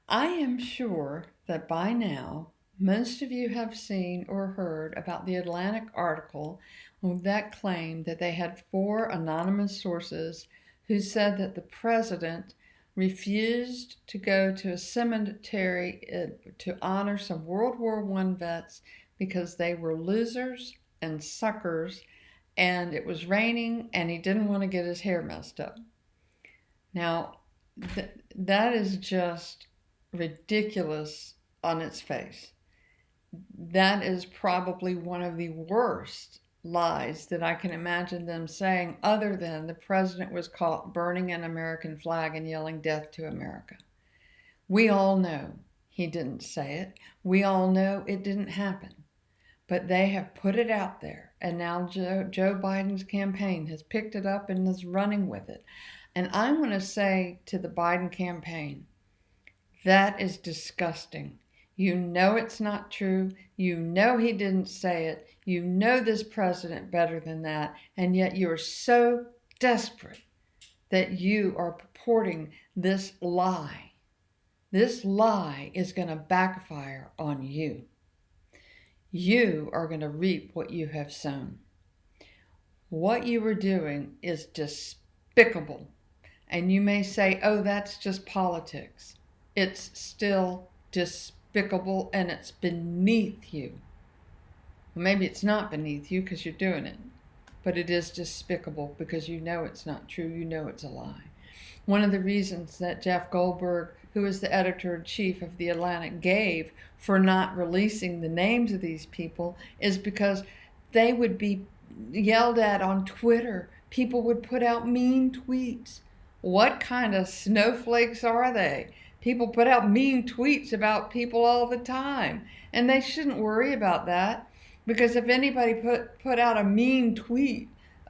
I am sure that by now most of you have seen or heard about the Atlantic article that claimed that they had four anonymous sources who said that the president refused to go to a cemetery to honor some World War I vets because they were losers and suckers and it was raining and he didn't want to get his hair messed up. Now, that is just ridiculous on its face. That is probably one of the worst lies that I can imagine them saying, other than the president was caught burning an American flag and yelling death to America. We all know he didn't say it. We all know it didn't happen. But they have put it out there, and now Joe Biden's campaign has picked it up and is running with it. And I want to say to the Biden campaign, that is disgusting. You know it's not true. You know he didn't say it. You know this president better than that. And yet you are so desperate that you are purporting this lie. This lie is going to backfire on you. You are going to reap what you have sown. What you are doing is despicable. And you may say, oh, that's just politics. It's still despicable and it's beneath you. Well, maybe it's not beneath you because you're doing it, but it is despicable because you know it's not true. You know it's a lie. One of the reasons that Jeff Goldberg, who is the editor-in-chief of The Atlantic, gave for not releasing the names of these people is because they would be yelled at on Twitter. People would put out mean tweets. What kind of snowflakes are they? People put out mean tweets about people all the time, and they shouldn't worry about that because if anybody put out a mean tweet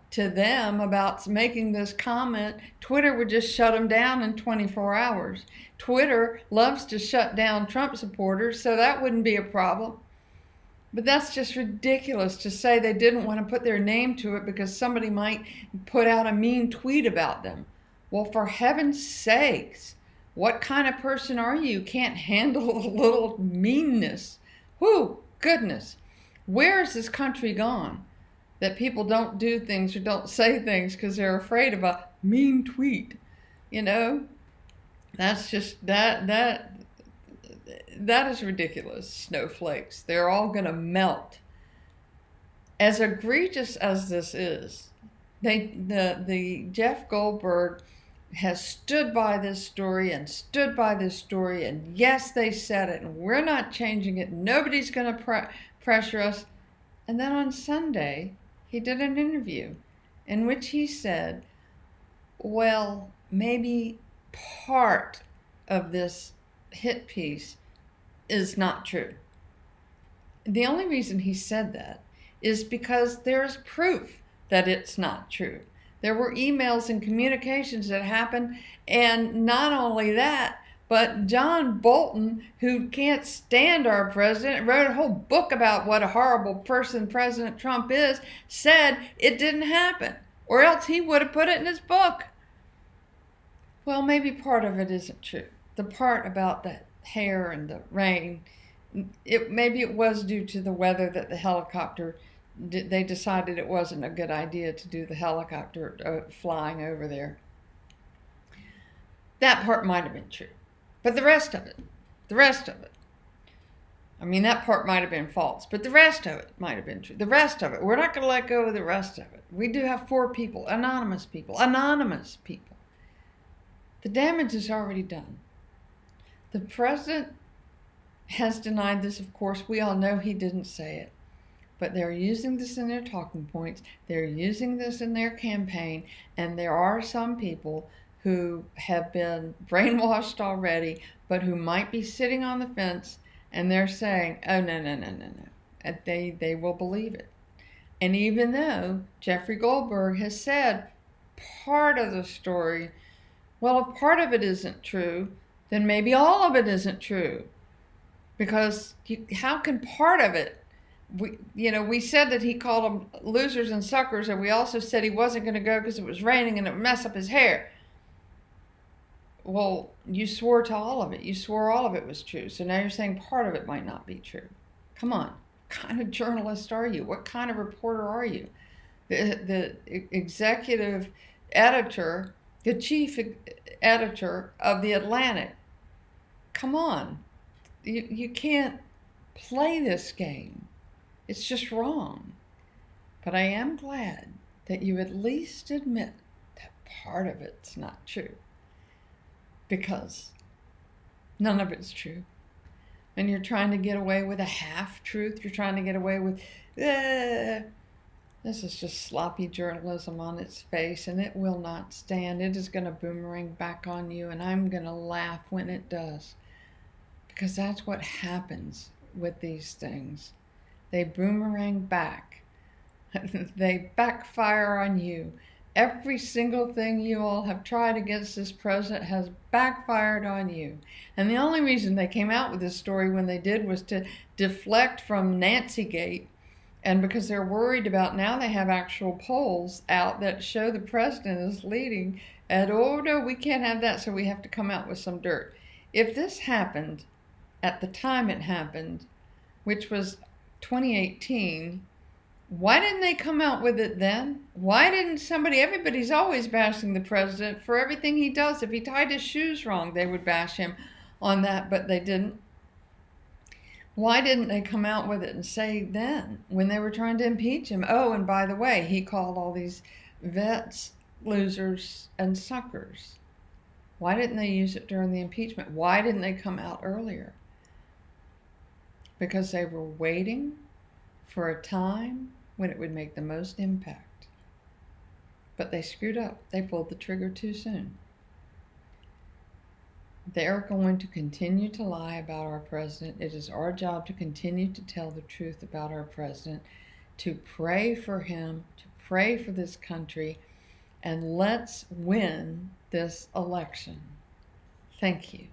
to them about making this comment, Twitter would just shut them down in 24 hours. Twitter loves to shut down Trump supporters, so that wouldn't be a problem. But that's just ridiculous to say they didn't want to put their name to it because somebody might put out a mean tweet about them. Well, for heaven's sakes, what kind of person are you? Can't handle a little meanness. Whew, goodness. Where has this country gone? That people don't do things or don't say things because they're afraid of a mean tweet. You know, that's just that is ridiculous. Snowflakes. They're all going to melt. As egregious as this is, the Jeff Goldberg has stood by this story and stood by this story, and yes, they said it, and we're not changing it. Nobody's going to pressure us. And then on Sunday, he did an interview in which he said, well, maybe part of this hit piece is not true. The only reason he said that is because there's proof that it's not true. There were emails and communications that happened, and not only that, but John Bolton, who can't stand our president, wrote a whole book about what a horrible person President Trump is, said it didn't happen, or else he would have put it in his book. Well, maybe part of it isn't true. The part about the hair and the rain, maybe it was due to the weather that the helicopter, they decided it wasn't a good idea to do the helicopter flying over there. That part might have been true. But the rest of it, I mean, that part might have been false, but the rest of it might have been true. The rest of it, we're not going to let go of the rest of it. We do have four people, anonymous people. The damage is already done. The president has denied this, of course. We all know he didn't say it. But they're using this in their talking points. They're using this in their campaign. And there are some people who have been brainwashed already, but who might be sitting on the fence and they're saying, oh, no. And they will believe it. And even though Jeffrey Goldberg has said part of the story, well, if part of it isn't true, then maybe all of it isn't true. Because how can part of it, we said that he called them losers and suckers, and we also said he wasn't going to go because it was raining and it would mess up his hair. Well, you swore to all of it. You swore all of it was true. So now you're saying part of it might not be true. Come on. What kind of journalist are you? What kind of reporter are you? The executive editor, the chief editor of The Atlantic. Come on. You can't play this game. It's just wrong. But I am glad that you at least admit that part of it's not true. Because none of it's true. And you're trying to get away with a half truth. You're trying to get away with, this is just sloppy journalism on its face, and it will not stand. It is going to boomerang back on you, and I'm going to laugh when it does. Because that's what happens with these things. They boomerang back. They backfire on you. Every single thing you all have tried against this president has backfired on you. And the only reason they came out with this story when they did was to deflect from Nancygate. And because they're worried about, now they have actual polls out that show the president is leading. And oh no, we can't have that, so we have to come out with some dirt. If this happened at the time it happened, which was 2018, why didn't they come out with it then? Why didn't somebody, everybody's always bashing the president for everything he does. If he tied his shoes wrong, they would bash him on that, but they didn't. Why didn't they come out with it and say then, when they were trying to impeach him? Oh, and by the way, he called all these vets losers and suckers. Why didn't they use it during the impeachment? Why didn't they come out earlier? Because they were waiting for a time when it would make the most impact. But they screwed up. They pulled the trigger too soon. They're going to continue to lie about our president. It is our job to continue to tell the truth about our president, to pray for him, to pray for this country, and let's win this election. Thank you.